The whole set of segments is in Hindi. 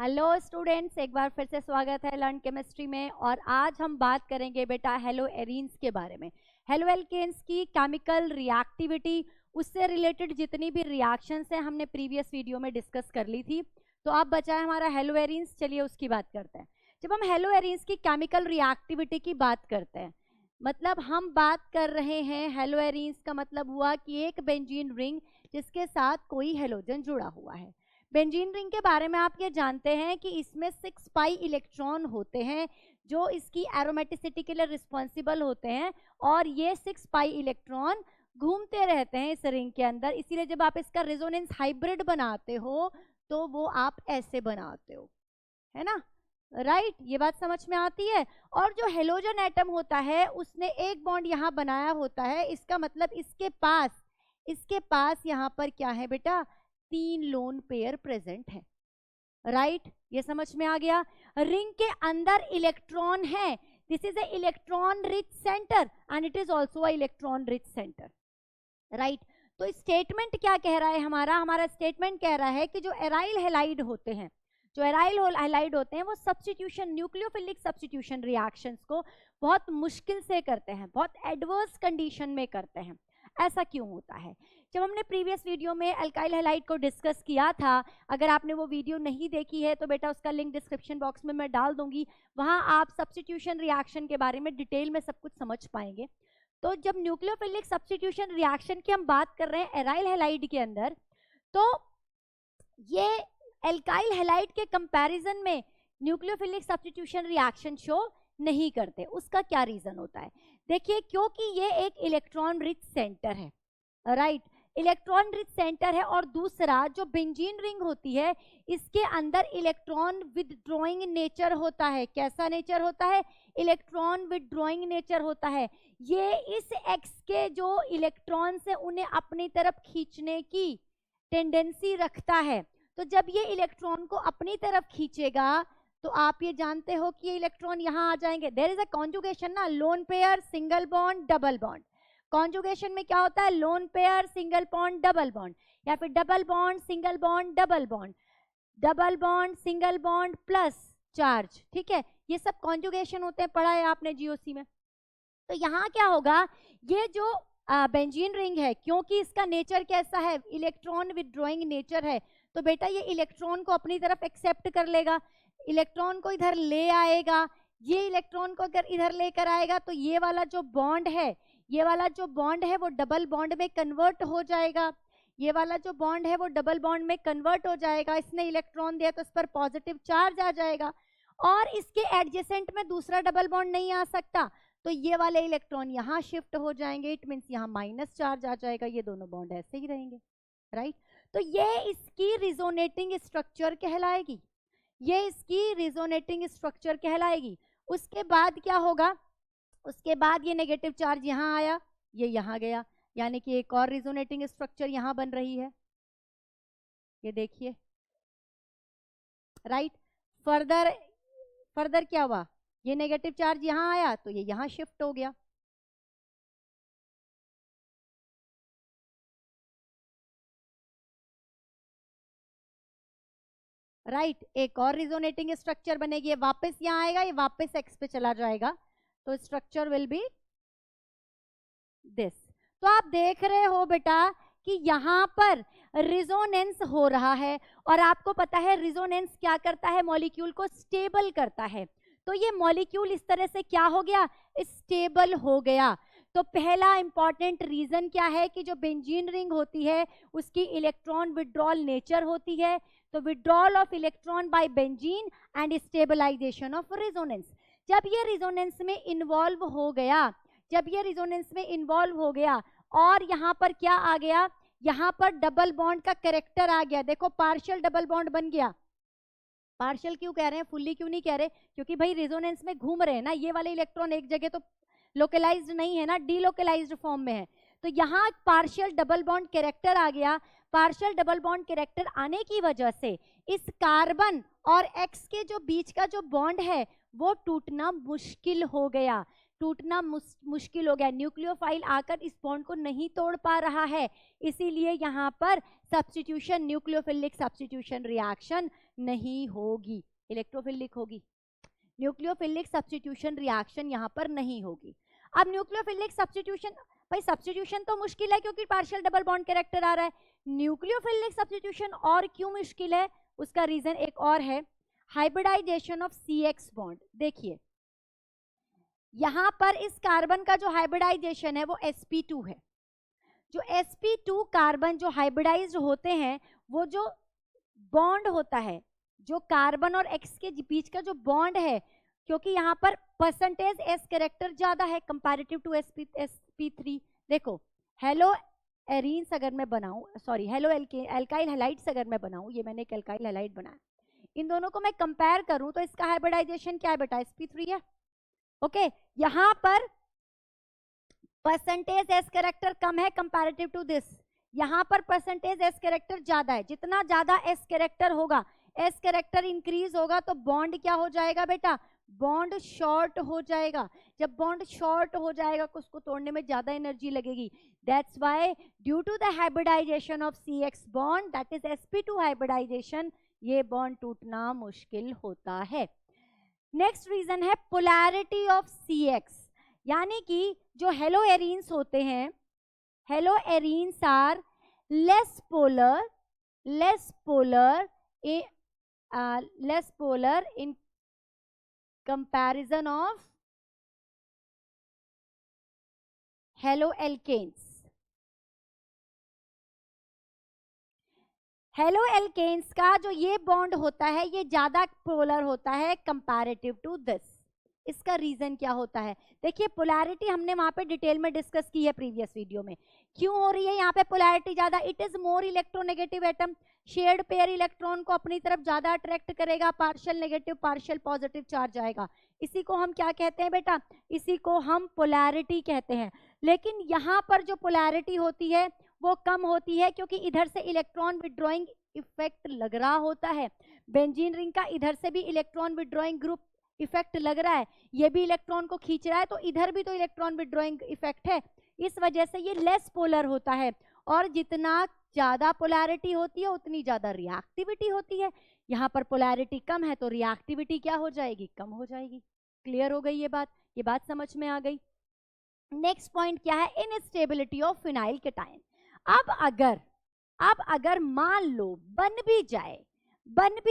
हेलो स्टूडेंट्स, एक बार फिर से स्वागत है लर्न केमिस्ट्री में। और आज हम बात करेंगे बेटा हेलो एरीन्स के बारे में। हेलो एल्केन्स की केमिकल रिएक्टिविटी, उससे रिलेटेड जितनी भी रिएक्शंस हैं हमने प्रीवियस वीडियो में डिस्कस कर ली थी। तो अब बचा है हमारा हेलो एरीन्स, चलिए उसकी बात करते हैं। जब हम हेलो एरीन्स की केमिकल रिएक्टिविटी की बात करते हैं, मतलब हम बात कर रहे हैं हेलो एरीन्स का मतलब हुआ कि एक बेंजीन रिंग जिसके साथ कोई हेलोजन जुड़ा हुआ है। बेंजीन रिंग के बारे में आप ये जानते हैं कि इसमें 6 पाई इलेक्ट्रॉन होते हैं जो इसकी एरोमेटिसिटी के लिए रिस्पॉन्सिबल होते हैं, और ये 6 पाई इलेक्ट्रॉन घूमते रहते हैं इस रिंग के अंदर। इसीलिए जब आप इसका रेजोनेंस हाइब्रिड बनाते हो तो वो आप ऐसे बनाते हो, है ना, राइट ये बात समझ में आती है। और जो हेलोजन एटम होता है उसने एक बॉन्ड यहाँ बनाया होता है, इसका मतलब इसके पास यहाँ पर क्या है बेटा, 3 लोन पेयर प्रेजेंट है, राइट ये समझ में आ गया। रिंग के अंदर इलेक्ट्रॉन है, this is a electron rich centre and it is also a electron rich centre, right. तो स्टेटमेंट क्या कह रहा है हमारा स्टेटमेंट कह रहा है कि जो एराइल हैलाइड होते हैं, वो सब्स्टिट्यूशन, न्यूक्लियोफिलिक सब्स्टिट्यूशन रिएक्शंस को बहुत मुश्किल से करते हैं, बहुत एडवर्स कंडीशन में करते हैं। ऐसा क्यों होता है? जब हमने प्रीवियस वीडियो में अल्काइल हैलाइड को डिस्कस किया था, अगर आपने वो वीडियो नहीं देखी है तो बेटा उसका लिंक डिस्क्रिप्शन बॉक्स में मैं डाल दूंगी, वहां आप सब्स्टिट्यूशन रिएक्शन के बारे में डिटेल में सब कुछ समझ पाएंगे। तो जब न्यूक्लियोफिलिक सब्स्टिट्यूशन रिएक्शन की हम बात कर रहे हैं एराइल हैलाइड के अंदर, तो ये अल्काइल हैलाइड के कंपैरिजन में न्यूक्लियोफिलिक सब्स्टिट्यूशन रिएक्शन शो नहीं करते। उसका क्या रीजन होता है? देखिए, क्योंकि ये एक इलेक्ट्रॉन रिच सेंटर है, राइट इलेक्ट्रॉन रिच सेंटर है। और दूसरा जो बेंजीन रिंग होती है इसके अंदर इलेक्ट्रॉन विदड्रॉइंग नेचर होता है। कैसा नेचर होता है? इलेक्ट्रॉन विदड्रॉइंग नेचर होता है। ये इस एक्स के जो इलेक्ट्रॉन्स है उन्हें अपनी तरफ खींचने की टेंडेंसी रखता है। तो जब ये इलेक्ट्रॉन को अपनी तरफ खींचेगा तो आप ये जानते हो कि ये इलेक्ट्रॉन यहाँ आ जाएंगे। देयर इज अ कॉन्जुगेशन ना, lone pair single bond double bond. Conjugation में क्या होता है? Lone pair single bond double bond, या फिर double bond single bond double bond, double bond single bond plus charge, ठीक है, ये सब कॉन्जुगेशन होते हैं, पढ़ा है आपने जीओसी में। तो यहाँ क्या होगा, ये जो बेंजीन रिंग है, क्योंकि इसका नेचर कैसा है, इलेक्ट्रॉन विदड्रॉइंग नेचर है, तो बेटा ये इलेक्ट्रॉन को अपनी तरफ एक्सेप्ट कर लेगा, इलेक्ट्रॉन को इधर ले आएगा। ये इलेक्ट्रॉन को अगर इधर लेकर आएगा तो ये वाला जो बॉन्ड है वो डबल बॉन्ड में कन्वर्ट हो जाएगा। ये वाला जो बॉन्ड है वो डबल बॉन्ड में कन्वर्ट हो जाएगा। इसने इलेक्ट्रॉन दिया तो इस पर पॉजिटिव चार्ज आ जाएगा, और इसके एडजेसेंट में दूसरा डबल बॉन्ड नहीं आ सकता, तो ये वाले इलेक्ट्रॉन यहाँ शिफ्ट हो जाएंगे। इट मीन्स यहाँ माइनस चार्ज आ जाएगा, ये दोनों बॉन्ड ऐसे ही रहेंगे, राइट। तो ये इसकी रिजोनेटिंग स्ट्रक्चर कहलाएगी, उसके बाद क्या होगा, उसके बाद ये नेगेटिव चार्ज यहाँ आया, ये यहाँ गया, यानी कि एक और रिजोनेटिंग स्ट्रक्चर यहाँ बन रही है, ये देखिए, राइट। फर्दर क्या हुआ, ये नेगेटिव चार्ज यहाँ आया तो ये यहाँ शिफ्ट हो गया, राइट एक और रिजोनेटिंग स्ट्रक्चर बनेगी, ये वापस यहाँ आएगा, ये वापस एक्स पे चला जाएगा, तो स्ट्रक्चर विल बी दिस। तो आप देख रहे हो बेटा कि यहाँ पर रिजोनेंस हो रहा है, और आपको पता है रिजोनेंस क्या करता है, मॉलिक्यूल को स्टेबल करता है। तो ये मॉलिक्यूल इस तरह से क्या हो गया, स्टेबल हो गया। तो पहला इंपॉर्टेंट रीजन क्या है कि जो बेंजीन रिंग होती है उसकी इलेक्ट्रॉन विड्रॉल नेचर होती है, तो withdrawal of electron by benzene and stabilization of resonance. जब ये रेजोनेंस में इन्वॉल्व हो गया और यहाँ पर क्या आ गया, यहाँ पर डबल बॉन्ड का कैरेक्टर आ गया। देखो पार्शियल डबल बॉन्ड बन गया। पार्शियल क्यों कह रहे हैं, फुल्ली क्यों नहीं कह रहे, क्योंकि भाई रेजोनेंस में घूम रहे हैं ना, ये वाले इलेक्ट्रॉन एक जगह तो लोकलाइज्ड नहीं है ना, डीलोकलाइज्ड फॉर्म में है। तो यहाँ पार्शियल डबल बॉन्ड कैरेक्टर आ गया। पार्शियल डबल बॉन्ड कैरेक्टर आने की वजह से इस कार्बन और एक्स के जो बीच का जो बॉन्ड है वो टूटना मुश्किल हो गया। टूटना मुश्किल हो गया, न्यूक्लियोफाइल आकर इस बॉन्ड को नहीं तोड़ पा रहा है, इसीलिए यहाँ पर सब्स्टिट्यूशन, न्यूक्लियोफिलिक सब्स्टिट्यूशन रिएक्शन नहीं होगी, इलेक्ट्रोफिलिक होगी। न्यूक्लियोफिलिक सब्स्टिट्यूशन रिएक्शन यहाँ पर नहीं होगी। अब न्यूक्लियोफिलिक सब्स्टिट्यूशन, भाई सब्स्टिट्यूशन तो मुश्किल है क्योंकि पार्शियल डबल बॉन्ड कैरेक्टर आ रहा है। न्यूक्लियोफिलिक सब्स्टिट्यूशन और क्यों मुश्किल है, उसका रीजन एक और है, हाइब्रिडाइजेशन ऑफ CX बॉन्ड। देखिए यहां पर इस कार्बन का जो हाइब्रिडाइजेशन है वो sp2 है। जो sp2 कार्बन जो हाइब्रिडाइज्ड होते हैं, वो जो बॉन्ड होता है, जो कार्बन और X के बीच का जो बॉन्ड है, क्योंकि यहाँ पर परसेंटेज S कैरेक्टर ज्यादा है कंपैरेटिव टू sp3। देखो हेलो एरीन्स अगर मैं बनाऊं, सॉरी हेलो एल्काइल हैलाइड्स अगर मैं बनाऊं, ये मैंने एक एल्काइल हैलाइड बनाया, इन दोनों को मैं कंपेयर करूं तो इसका हाइब्रिडाइजेशन क्या है बेटा, sp3 है। ओके, यहाँ पर परसेंटेज S कैरेक्टर कम है कंपैरेटिव टू दिस, यहाँ पर परसेंटेज S कैरेक्टर ज्यादा है। जितना ज्यादा S कैरेक्टर होगा, S कैरेक्टर इंक्रीज होगा तो बॉन्ड क्या हो जाएगा बेटा, बॉन्ड शॉर्ट हो जाएगा। जब बॉन्ड शॉर्ट हो जाएगा तो उसको तोड़ने में ज्यादा एनर्जी लगेगी। That's why due to the hybridization of CX bond, that is sp2 hybridization, ये बॉन्ड टूटना मुश्किल होता है। नेक्स्ट रीजन है पोलैरिटी ऑफ CX, यानी कि जो हेलो एरीन्स होते हैं, haloarenes are less polar in comparison of haloalkanes। Haloalkanes का जो ये बॉन्ड होता है ये ज्यादा पोलर होता है कंपैरेटिव टू दिस। इसका रीजन क्या होता है, देखिए पोलैरिटी हमने वहां पे डिटेल में डिस्कस की है प्रीवियस वीडियो में। क्यों हो रही है यहाँ पे पोलैरिटी ज्यादा, it is more electronegative atom, shared pair electron को अपनी तरफ ज्यादा अट्रैक्ट करेगा, partial negative partial positive charge आएगा। इसी को हम क्या कहते हैं बेटा, इसी को हम पोलैरिटी कहते हैं। लेकिन यहाँ पर जो पोलैरिटी होती है वो कम होती है क्योंकि इधर से इलेक्ट्रॉन विड्रॉइंग इफेक्ट लग रहा होता है। बेंजीन रिंग का इधर से भी इलेक्ट्रॉन विड्रॉइंग ग्रुप इफेक्ट लग रहा है, ये भी इलेक्ट्रॉन को खींच रहा है, तो इधर भी तो इलेक्ट्रॉन विड्रॉइंग इफेक्ट है। इस वजह से ये लेस पोलर होता है, और जितना ज्यादा पोलैरिटी होती है उतनी ज्यादा रिएक्टिविटी होती है। यहाँ पर पोलैरिटी कम है तो रिएक्टिविटी क्या हो जाएगी, कम हो जाएगी। क्लियर हो गई ये बात समझ में आ गई। नेक्स्ट पॉइंट क्या है, इनस्टेबिलिटी ऑफ फिनाइल केटायन। अब अगर मान लो बन भी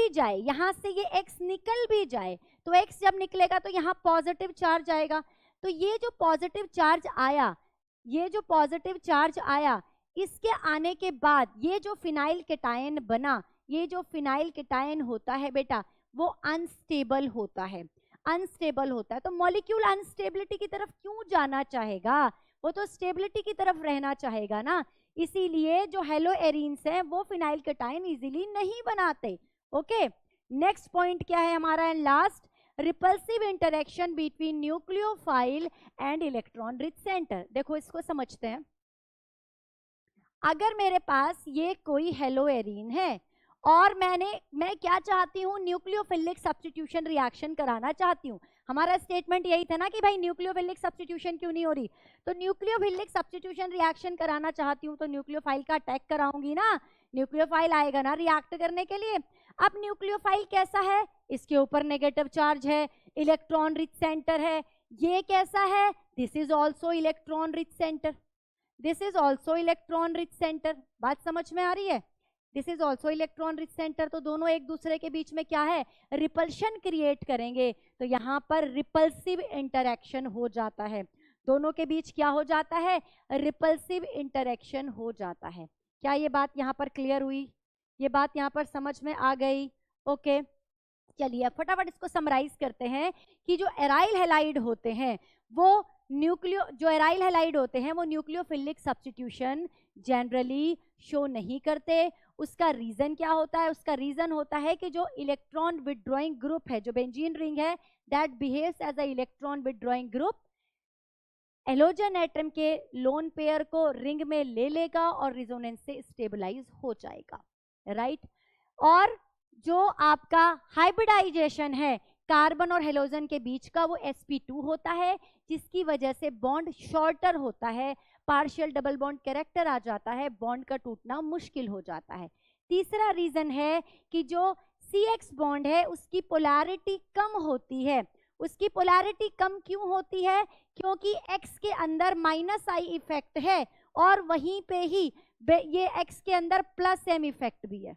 जाए यहाँ से ये X निकल भी जाए, तो X जब निकलेगा तो यहाँ पॉजिटिव चार्ज आएगा। तो ये जो पॉजिटिव चार्ज आया, इसके आने के बाद ये जो फिनाइल केटायन बना, ये जो फिनाइल केटायन होता है बेटा वो अनस्टेबल होता है। तो मॉलिक्यूल अनस्टेबिलिटी की तरफ क्यों जाना चाहेगा, वो तो स्टेबिलिटी की तरफ रहना चाहेगा ना। इसीलिए जो हेलो एरीन्स हैं वो फिनाइल केटायन इजीली नहीं बनाते। ओके, नेक्स्ट पॉइंट क्या है हमारा, last, repulsive interaction between nucleophile and electron rich centre. देखो इसको समझते हैं। अगर मेरे पास ये कोई हेलो एरीन है और मैं क्या चाहती हूँ, न्यूक्लियोफिलिक सब्स्टिट्यूशन रिएक्शन कराना चाहती हूँ। हमारा स्टेटमेंट यही था ना कि भाई न्यूक्लियोफिलिक सब्स्टिट्यूशन क्यों नहीं हो रही, तो न्यूक्लियोफिलिक सब्स्टिट्यूशन रिएक्शन कराना चाहती हूँ तो न्यूक्लियोफाइल का अटैक कराऊंगी ना, न्यूक्लियोफाइल आएगा ना रिएक्ट करने के लिए। अब न्यूक्लियोफाइल कैसा है, इसके ऊपर नेगेटिव चार्ज है, इलेक्ट्रॉन रिच सेंटर है। ये कैसा है, this is also electron rich centre. बात समझ में आ रही है, this is also electron rich centre. तो दोनों एक दूसरे के बीच में क्या है, रिपल्शन क्रिएट करेंगे। तो यहाँ पर रिपल्सिव इंटरेक्शन हो जाता है, दोनों के बीच क्या हो जाता है, रिपल्सिव इंटरेक्शन हो जाता है। क्या ये बात यहाँ पर क्लियर हुई, ये बात यहाँ पर समझ में आ गई। ओके, चलिए अब फटाफट इसको समराइज करते हैं कि जो एराइल हैलाइड होते हैं वो न्यूक्लियोफिलिक सब्स्टिट्यूशन जनरली शो नहीं करते। उसका रीजन क्या होता है, उसका रीजन होता है कि जो इलेक्ट्रॉन विड्रॉइंग ग्रुप है, जो बेंजीन रिंग है, that behaves as a electron withdrawing group, halogen atom के लोन पेयर को रिंग में ले लेगा और रिजोनेंस से स्टेबलाइज हो जाएगा, राइट। और जो आपका हाइब्रिडाइजेशन है कार्बन और हेलोजन के बीच का वो sp2 होता है, जिसकी वजह से बॉन्ड शॉर्टर होता है, पार्शियल डबल बॉन्ड कैरेक्टर आ जाता है, बॉन्ड का टूटना मुश्किल हो जाता है। तीसरा रीजन है कि जो CX बॉन्ड है उसकी पोलैरिटी कम होती है। उसकी पोलैरिटी कम क्यों होती है? क्योंकि X के अंदर -I इफेक्ट है और वहीं पे ही ये X के अंदर +M इफेक्ट भी है।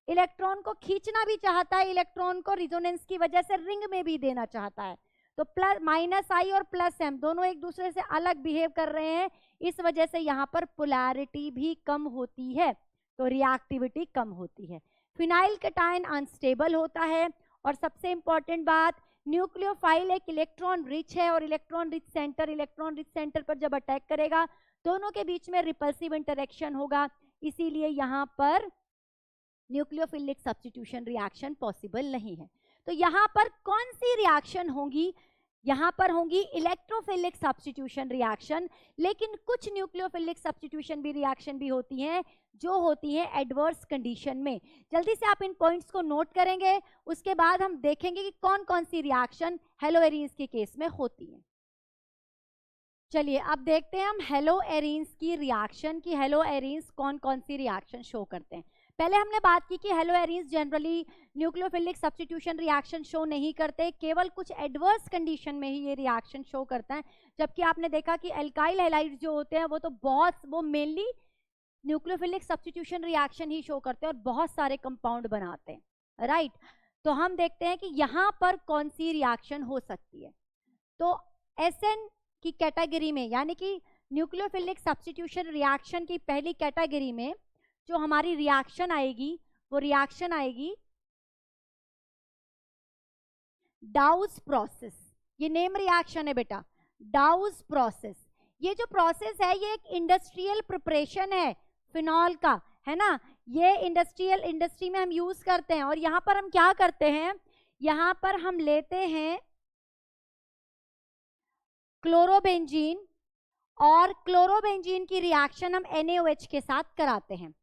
इलेक्ट्रॉन को खींचना भी चाहता है, इलेक्ट्रॉन को रिजोनेंस की वजह से रिंग में भी देना चाहता है, तो -I और +M दोनों एक दूसरे से अलग बिहेव कर रहे हैं, इस वजह से यहाँ पर पोलैरिटी भी कम होती है, तो रिएक्टिविटी कम होती है। फिनाइल कैटायन अनस्टेबल होता है। और सबसे इंपॉर्टेंट बात, न्यूक्लियोफाइल एक इलेक्ट्रॉन रिच है और इलेक्ट्रॉन रिच सेंटर पर जब अटैक करेगा दोनों के बीच में रिपल्सिव इंटरेक्शन होगा, इसीलिए यहाँ पर न्यूक्लियोफिलिक सब्स्टिट्यूशन रिएक्शन पॉसिबल नहीं है। तो यहाँ पर कौन सी रिएक्शन होंगी? यहाँ पर होंगी इलेक्ट्रोफिलिक सब्स्टिट्यूशन रिएक्शन, लेकिन कुछ न्यूक्लियोफिलिक सब्स्टिट्यूशन भी रिएक्शन भी होती हैं जो होती हैं एडवर्स कंडीशन में। जल्दी से आप इन पॉइंट्स को नोट करेंगे, उसके बाद हम देखेंगे कि कौन कौन सी रिएक्शन हेलोएरीन्स के केस में होती है। चलिए अब देखते हैं हम हेलोएरीन्स की रिएक्शन की हेलोएरीन्स कौन कौन सी रिएक्शन शो करते हैं। पहले हमने बात की कि haloarenes generally nucleophilic substitution reaction show नहीं करते, केवल कुछ एडवर्स कंडीशन में ही ये रिएक्शन शो करता है। जबकि आपने देखा कि एल्काइल हैलाइड्स जो होते हैं वो मेनली न्यूक्लियोफिलिक सब्स्टिट्यूशन रिएक्शन ही शो करते हैं और बहुत सारे कंपाउंड बनाते हैं, राइट। तो हम देखते हैं कि यहाँ पर कौन सी रिएक्शन हो सकती है। तो SN की कैटेगरी में, यानी कि न्यूक्लियोफिलिक सब्स्टिट्यूशन रिएक्शन की पहली कैटेगरी में जो हमारी रिएक्शन आएगी वो रिएक्शन आएगी डाउस प्रोसेस। ये नेम रिएक्शन है बेटा, डाउस प्रोसेस। ये जो प्रोसेस है ये एक इंडस्ट्रियल प्रिपरेशन है फिनॉल का, है ना। ये इंडस्ट्री में हम यूज करते हैं। और यहाँ पर हम क्या करते हैं, यहाँ पर हम लेते हैं क्लोरोबेंजीन और क्लोरोबेंजीन की रिएक्शन हम NaOH के साथ कराते हैं।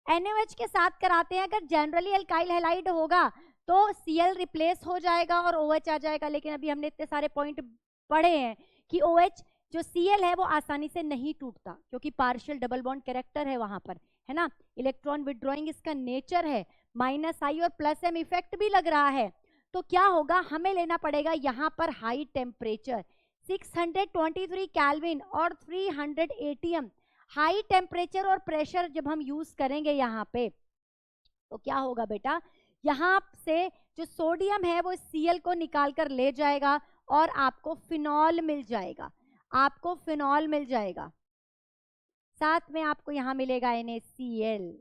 NaOH के साथ कराते हैं। अगर जनरली एल्काइल हैलाइड होगा तो Cl रिप्लेस हो जाएगा और OH आ जाएगा, लेकिन अभी हमने इतने सारे पॉइंट पढ़े हैं कि OH जो Cl है वो आसानी से नहीं टूटता क्योंकि पार्शियल डबल बॉन्ड कैरेक्टर है वहां पर, है ना। इलेक्ट्रॉन विड्रॉइंग इसका नेचर है, -I और +M इफेक्ट भी लग रहा है। तो क्या होगा, हमें लेना पड़ेगा यहाँ पर हाई टेम्परेचर 623 केल्विन और 300 ATM। हाई टेम्परेचर और प्रेशर जब हम यूज करेंगे यहाँ पे तो क्या होगा बेटा, यहाँ से जो सोडियम है वो Cl को निकाल कर ले जाएगा और आपको फिनॉल मिल जाएगा, आपको फिनॉल मिल जाएगा, साथ में आपको यहाँ मिलेगा NaCl।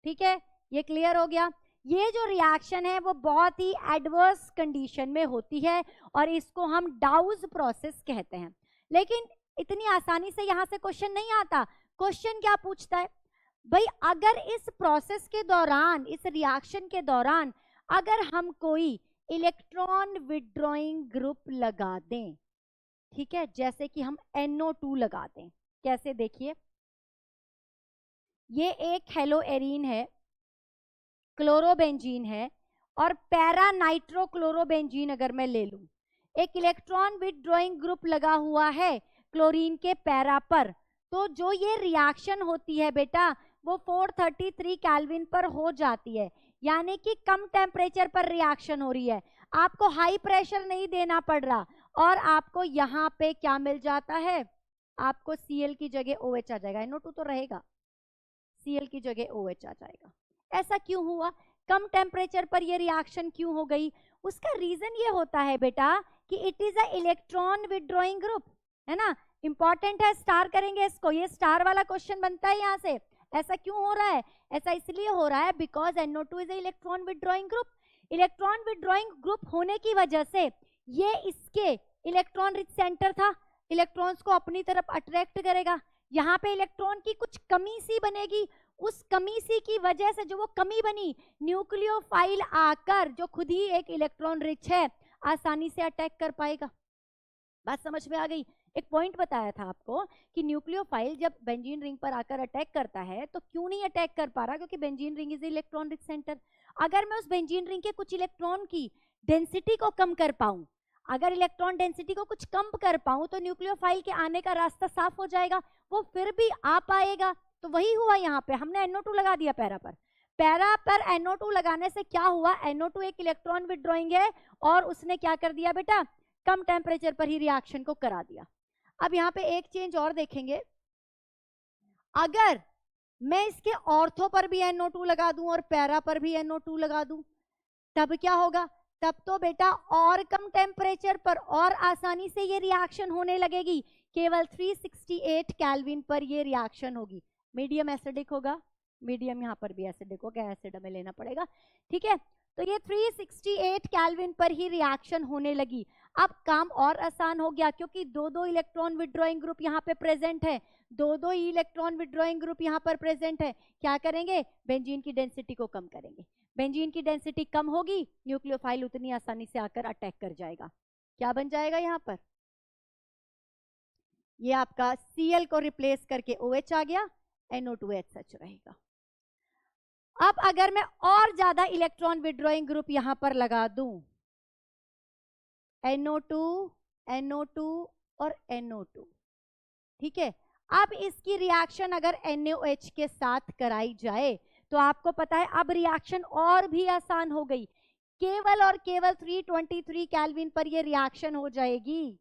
ठीक है, ये क्लियर हो गया। ये जो रिएक्शन है वो बहुत ही एडवर्स कंडीशन में होती है और इसको हम डाउस प्रोसेस कहते हैं। लेकिन इतनी आसानी से यहाँ से क्वेश्चन नहीं आता। क्वेश्चन क्या पूछता है भाई, अगर इस प्रोसेस के दौरान, इस रिएक्शन के दौरान अगर हम कोई इलेक्ट्रॉन विड्रॉइंग ग्रुप लगा दें, ठीक है, जैसे कि हम NO2 लगा दें, कैसे देखिए, ये एक हेलोएरीन है, क्लोरोबेंजीन है और पैरा नाइट्रोक्लोरोबेंजीन अगर मैं ले लूं, एक इलेक्ट्रॉन विड्रॉइंग ग्रुप लगा हुआ है क्लोरीन के पैरा पर, तो जो ये रिएक्शन होती है बेटा वो 433 केल्विन पर हो जाती है, यानी कि कम टेम्परेचर पर रिएक्शन हो रही है। आपको हाई प्रेशर नहीं देना पड़ रहा और आपको यहाँ पे क्या मिल जाता है, आपको Cl की जगह OH आ जाएगा, NO2 तो रहेगा, Cl की जगह OH आ जाएगा। ऐसा क्यों हुआ, कम टेम्परेचर पर ये रिएक्शन क्यों हो गई? उसका रीजन ये होता है बेटा कि it is a electron withdrawing group, है ना। इंपॉर्टेंट है, स्टार करेंगे इसको, ये स्टार वाला क्वेश्चन बनता है यहाँ से। ऐसा क्यों हो रहा है? ऐसा इसलिए हो रहा है because NO2 is a electron withdrawing group. Electron withdrawing group होने की वजह से ये इसके इलेक्ट्रॉन रिच सेंटर था, इलेक्ट्रॉन्स को अपनी तरफ अट्रैक्ट करेगा। यहाँ पे इलेक्ट्रॉन की कुछ कमी सी बनेगी, उस कमी सी की वजह से जो वो कमी बनी, न्यूक्लियोफाइल आकर जो खुद ही एक इलेक्ट्रॉन रिच है आसानी से अटैक कर पाएगा। बात समझ में आ गई? एक पॉइंट बताया था आपको कि न्यूक्लियोफाइल जब बेंजीन रिंग पर आकर अटैक करता है तो क्यों नहीं अटैक कर पा रहा, क्योंकि benzene ring is electron rich centre. अगर मैं उस बेंजीन रिंग के कुछ इलेक्ट्रॉन की डेंसिटी को कम कर पाऊं, अगर इलेक्ट्रॉन डेंसिटी को कुछ कम कर पाऊं तो न्यूक्लियोफाइल के आने का रास्ता साफ हो जाएगा, वो फिर भी आ पाएगा। तो वही हुआ यहाँ पे, हमने NO2 लगा दिया पैरा पर। पैरा पर NO2 लगाने से क्या हुआ, NO2 एक इलेक्ट्रॉन विड्रॉइंग है और उसने क्या कर दिया बेटा, कम टेम्परेचर पर ही रिएक्शन को करा दिया। अब यहाँ पे एक चेंज और देखेंगे, अगर मैं इसके ऑर्थो पर भी NO2 लगा दूं और पैरा पर भी NO2 लगा दूं, तब क्या होगा, तब तो बेटा और कम टेम्परेचर पर और आसानी से ये रिएक्शन होने लगेगी, केवल 368 केल्विन पर ये रिएक्शन होगी। मीडियम एसिडिक होगा, मीडियम यहाँ पर भी एसिडिक होगा, एसिड हमें लेना पड़ेगा, ठीक है। तो ये 368 केल्विन पर ही रिएक्शन होने लगी। अब काम और आसान हो गया, क्योंकि दो दो इलेक्ट्रॉन विड्रॉइंग ग्रुप यहाँ पे प्रेजेंट है, दो इलेक्ट्रॉन विड्रॉइंग ग्रुप यहाँ पर प्रेजेंट है। क्या करेंगे, बेंजीन की डेंसिटी को कम करेंगे। बेंजीन की डेंसिटी कम होगी, न्यूक्लियोफाइल उतनी आसानी से आकर अटैक कर जाएगा। क्या बन जाएगा यहाँ पर, ये आपका Cl को रिप्लेस करके OH आ गया, NO2H सच रहेगा। अब अगर मैं और ज्यादा इलेक्ट्रॉन विड्रॉइंग ग्रुप यहां पर लगा दूं, NO2, NO2 और NO2, ठीक है। अब इसकी रिएक्शन अगर NaOH के साथ कराई जाए तो आपको पता है अब रिएक्शन और भी आसान हो गई, केवल और केवल 323 केल्विन पर ये रिएक्शन हो जाएगी,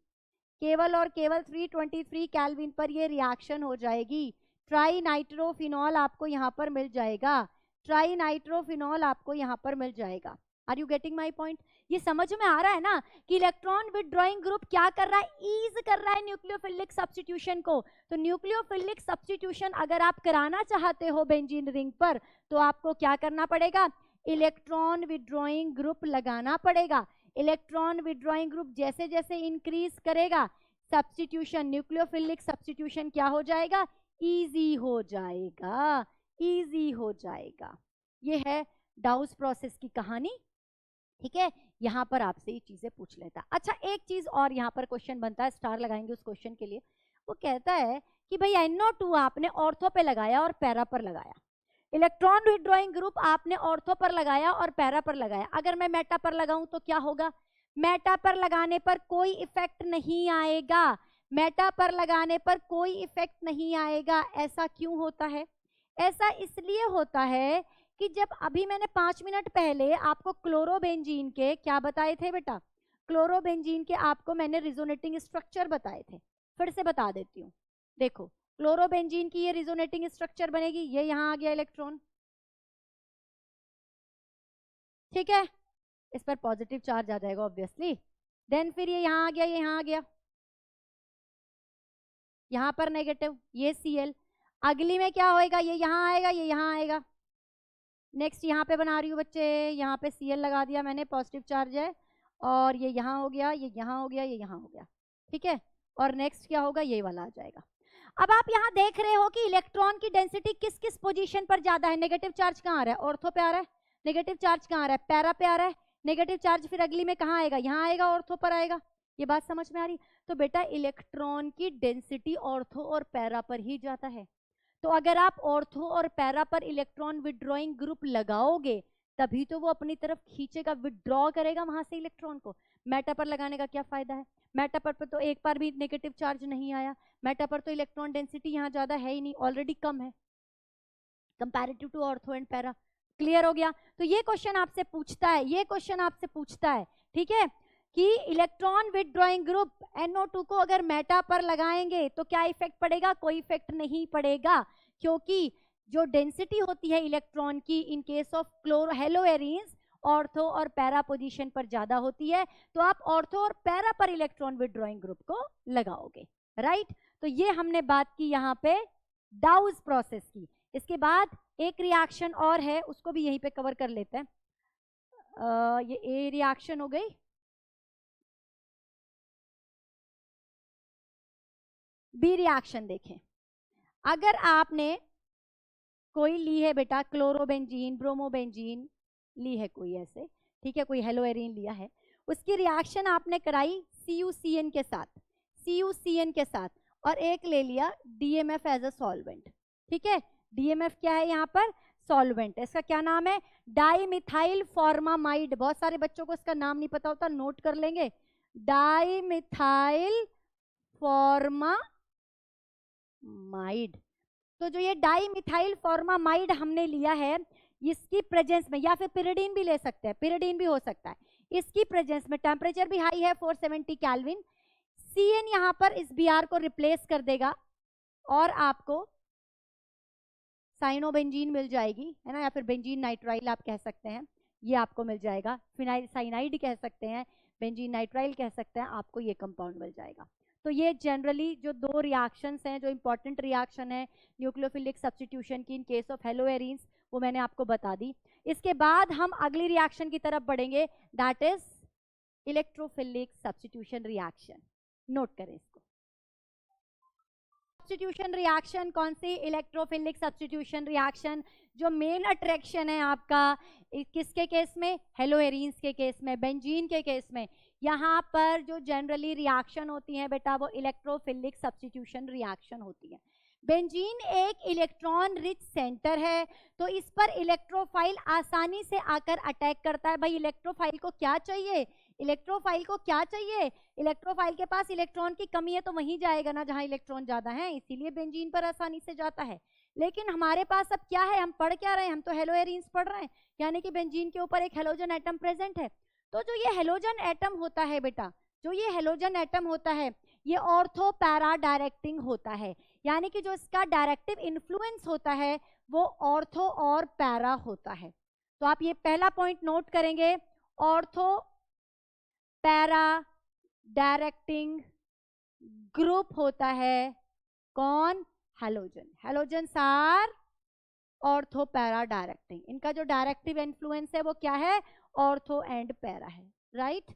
केवल और केवल 323 केल्विन पर ये रिएक्शन हो जाएगी। ट्राई नाइट्रोफिनॉल आपको यहाँ पर मिल जाएगा, ट्राई नाइट्रोफिनॉल आपको यहाँ पर मिल जाएगा। Are you getting my point, ये समझ में आ रहा है ना कि इलेक्ट्रॉन विड्रॉइंग ग्रुप क्या कर रहा है, ईज कर रहा है न्यूक्लियोफिलिक सब्स्टिट्यूशन को। तो न्यूक्लियोफिलिक सब्स्टिट्यूशन अगर आप कराना चाहते हो बेंजीन रिंग पर, तो आपको क्या करना पड़ेगा, इलेक्ट्रॉन विड्रॉइंग ग्रुप लगाना पड़ेगा। इलेक्ट्रॉन विड्रॉइंग ग्रुप जैसे जैसे इंक्रीज करेगा, सब्स्टिट्यूशन, न्यूक्लियोफिलिक सब्स्टिट्यूशन क्या हो जाएगा, इजी हो जाएगा, इजी हो जाएगा। ये है डाउस प्रोसेस की कहानी, ठीक है। यहां पर आपसे ये चीजें पूछ लेता। अच्छा, एक चीज और यहां पर क्वेश्चन बनता है, स्टार लगाएंगे उस क्वेश्चन के लिए। वो कहता है कि भाई NO2 आपने ऑर्थो पे लगाया और पैरा पर लगाया, इलेक्ट्रॉन विड्रॉइंग ग्रुप आपने ऑर्थो पर लगाया और पैरा पर लगाया, अगर मैं मेटा पर लगाऊं तो क्या होगा, मेटा पर लगाने पर कोई इफेक्ट नहीं आएगा, मेटा पर लगाने पर कोई इफेक्ट नहीं आएगा। ऐसा क्यों होता है, ऐसा इसलिए होता है कि जब अभी मैंने 5 मिनट पहले आपको क्लोरोबेंजीन के क्या बताए थे बेटा, क्लोरोबेंजीन के आपको मैंने रिजोनेटिंग स्ट्रक्चर बताए थे, फिर से बता देती हूँ। देखो क्लोरोबेंजीन की ये रिजोनेटिंग स्ट्रक्चर बनेगी, ये यहाँ आ गया इलेक्ट्रॉन, ठीक है, इस पर पॉजिटिव चार्ज आ जाएगा ऑब्वियसली। देन फिर ये यहाँ आ गया, ये यहाँ आ गया, यहाँ पर नेगेटिव, ये Cl। अगली में क्या होएगा, ये यहाँ आएगा, ये यहाँ आएगा। नेक्स्ट यहाँ पे बना रही हूँ बच्चे, यहाँ पे Cl लगा दिया मैंने, पॉजिटिव चार्ज है, और ये यहाँ हो गया, ये यहाँ हो गया, ये यहाँ हो गया, ठीक है। और नेक्स्ट क्या होगा, ये वाला आ जाएगा। अब आप यहाँ देख रहे हो कि इलेक्ट्रॉन की डेंसिटी किस किस पोजीशन पर ज्यादा है, नेगेटिव चार्ज कहाँ आ रहा है, ऑर्थो पे आ रहा है, नेगेटिव चार्ज कहाँ आ रहा है, पैरा पे आ रहा है, नेगेटिव चार्ज फिर अगली में कहाँ आएगा, यहाँ आएगा, ऑर्थो पर आएगा। ये बात समझ में आ रही। तो बेटा इलेक्ट्रॉन की डेंसिटी ऑर्थो और पैरा पर ही जाता है। तो अगर आप ऑर्थो और पैरा पर इलेक्ट्रॉन विड्रॉइंग ग्रुप लगाओगे तभी तो वो अपनी तरफ खींचेगा, विड्रॉ करेगा वहां से इलेक्ट्रॉन को। मेटा पर लगाने का क्या फायदा है, मेटा पर तो एक बार भी नेगेटिव चार्ज नहीं आया, मेटा पर तो इलेक्ट्रॉन डेंसिटी यहाँ ज्यादा है ही नहीं, ऑलरेडी कम है comparative to ortho and para. Clear हो गया। तो ये क्वेश्चन आपसे पूछता है, ये क्वेश्चन आपसे पूछता है, ठीक है, कि इलेक्ट्रॉन विड्रॉइंग ग्रुप NO2 को अगर मेटा पर लगाएंगे तो क्या इफेक्ट पड़ेगा, कोई इफेक्ट नहीं पड़ेगा, क्योंकि जो डेंसिटी होती है इलेक्ट्रॉन की in case of haloarenes ortho और पैरा पोजीशन पर ज्यादा होती है, तो आप ऑर्थो और पैरा पर इलेक्ट्रॉन विड्रॉइंग ग्रुप को लगाओगे, राइट। तो ये हमने बात की यहाँ पे डाउस प्रोसेस की। इसके बाद एक रिएक्शन और है, उसको भी यहीं पे कवर कर लेते हैं। ये ए रिएक्शन हो गई। बी रिएक्शन देखें, अगर आपने कोई ली है बेटा क्लोरोबेंजीन, ब्रोमोबेंजीन ली है कोई ऐसे, ठीक है, कोई हेलोएरीन लिया है, उसकी रिएक्शन आपने कराई CuCN के साथ, CuCN के साथ, और एक ले लिया DMF एज अ सॉल्वेंट, ठीक है। DMF क्या है यहाँ पर, सॉल्वेंट है। इसका क्या नाम है? Dimethyl formamide. बहुत सारे बच्चों को इसका नाम नहीं पता होता, नोट कर लेंगे, डाईमिथाइल फॉर्मामाइड। तो जो ये डाईमिथाइल फॉर्मामाइड हमने लिया है, इसकी प्रेजेंस में, या फिर पिरिडीन भी ले सकते हैं, पिरिडीन भी हो सकता है, इसकी प्रेजेंस में टेम्परेचर भी हाई है 470 केल्विन। CN यहां पर इस Br को रिप्लेस कर देगा और आपको साइनोबेंजीन मिल जाएगी, है ना, या फिर बेंजीन नाइट्राइल आप कह सकते हैं, ये आपको मिल जाएगा। फिनाइल साइनाइड कह सकते हैं, बेंजीन नाइट्राइल कह सकते हैं, आपको ये कंपाउंड मिल जाएगा। तो ये जनरली जो दो रिएक्शंस हैं, जो इंपॉर्टेंट रिएक्शन है न्यूक्लियोफिलिक सब्स्टिट्यूशन की इन केस ऑफ हेलोएरीन्स, वो मैंने आपको बता दी। इसके बाद हम अगली रिएक्शन की तरफ बढ़ेंगे, that is electrophilic substitution reaction. Note करें इसको। सब्स्टिट्यूशन रिएक्शन कौन सी? Electrophilic substitution reaction. जो मेन अट्रैक्शन है आपका किसके केस में? हेलोएरीन्स के केस में, बेंजीन के केस में। यहाँ पर जो जनरली रिएक्शन होती है बेटा, वो इलेक्ट्रोफिलिक सब्स्टिट्यूशन रिएक्शन होती है। बेंजीन एक इलेक्ट्रॉन रिच सेंटर है, तो इस पर इलेक्ट्रोफाइल आसानी से आकर अटैक करता है। भाई इलेक्ट्रोफाइल को क्या चाहिए? इलेक्ट्रोफाइल को क्या चाहिए? इलेक्ट्रोफाइल के पास इलेक्ट्रॉन की कमी है तो वहीं जाएगा ना जहां इलेक्ट्रॉन ज्यादा है, इसीलिए बेंजीन पर आसानी से जाता है। लेकिन हमारे पास अब क्या है? हम पढ़ क्या रहे हैं? हम तो हेलोएरीन्स पढ़ रहे हैं, यानी कि बेंजीन के ऊपर एक हेलोजन एटम प्रेजेंट है। तो जो ये हेलोजन एटम होता है बेटा, जो ये हेलोजन एटम होता है, ये ऑर्थो पैरा डायरेक्टिंग होता है, यानी कि जो इसका डायरेक्टिव इन्फ्लुएंस होता है वो ऑर्थो और पैरा होता है। तो आप ये पहला पॉइंट नोट करेंगे, ऑर्थो पैरा डायरेक्टिंग ग्रुप होता है कौन? Halogen. Halogens are ortho para directing. इनका जो डायरेक्टिव इन्फ्लुएंस है वो क्या है? ऑर्थो एंड पैरा है, राइट।